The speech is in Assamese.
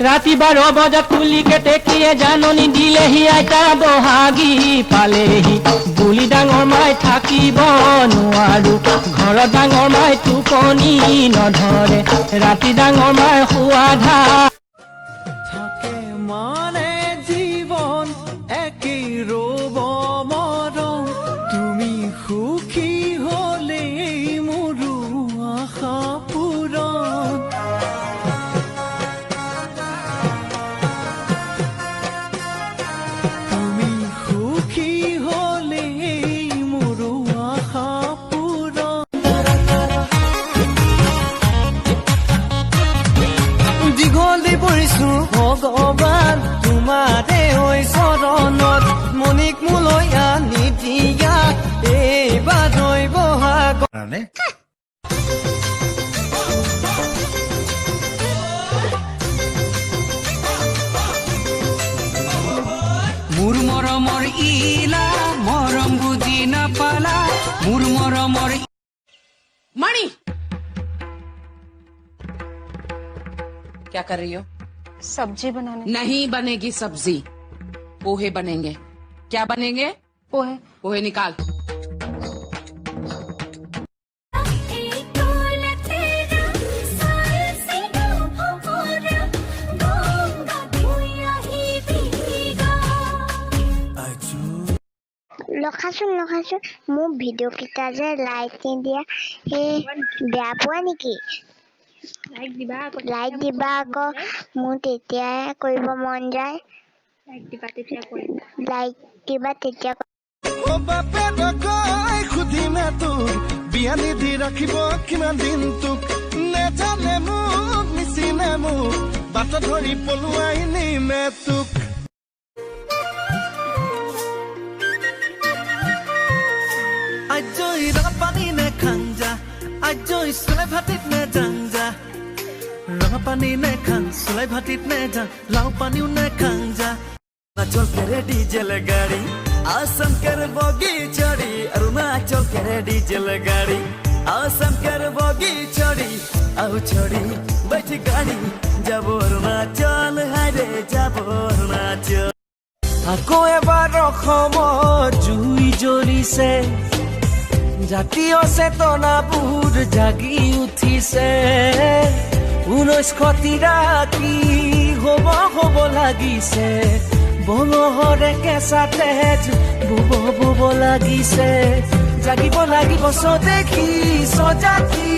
राति 12 बजात कुली केटे किए जाननी दिलेहि आइता बहागी पालेहि बुली डाঙर माय থাকিব নোৱাৰো घर डाঙर माय टुपनी नधरे राति डाঙर माय শুৱা ধা থাকে মানে জীবন একই ৰব মৰম তুমি সুখী হলে মোৰো আশা পূৰণ তুমি সুখী হলে মোৰো আশা পূৰণ দীঘলী পৰিছো ভগৱান তোমাৰে হৈ চৰণত মনিক মোলৈ আনি দিয়া এইবাৰ হৈ বহাগ মোৰ মৰমৰ ইলা মৰম বুজি নাপালা মোৰ মৰমৰ मणि क्या कर रही हो? सब्जी बनाने। नहीं बनेगी सब्जी, पोहे बनेंगे। क्या बनेंगे? पोहे। पोहे निकाल। লখাচোন মোৰ ভিডিঅ' কেইটা যে লাইক নিদিয়া এই বেয়া পোৱা নেকি? লাইক দিবা আকৌ মোৰ তেতিয়াহে কৰিব মন যায়। লাইক দিবা তেতিয়া ও বাপে গৈ খুদিমে তোক বিয়া নিধি ৰাখিব কিমান দিন তোক নেজানে মোক নিচিনে মোক বাট ধৰি পলুৱাই নিমে তোক আজই ৰঙাপানী নে খাঞ্জা আজই চুলাই ভাতিত নে জাঞ্জা ৰঙাপানী নে খান চুলাই ভাতিত নে যাং লাও পানীও নে খাঞ্জা अरुणाचल के डीजल गाड़ी आसम कर बोगी चढ़ी अरुणाचल के डीजल गाड़ी आसम कर बोगी चढ़ी आउ चढ़ी बैठ गाड़ी जब अरुणाचल हायरे जब अरुणाचल আকৌ এবাৰ অসমত জুই জ্বলিছে জাতীয় চেতনাবোৰ জাগি উঠিছে 1983 হব লাগিছে বলহৰে কেঁচা তেজ বুব লাগিছে জাগিব লাগিব স্বদেশী স্বজাতি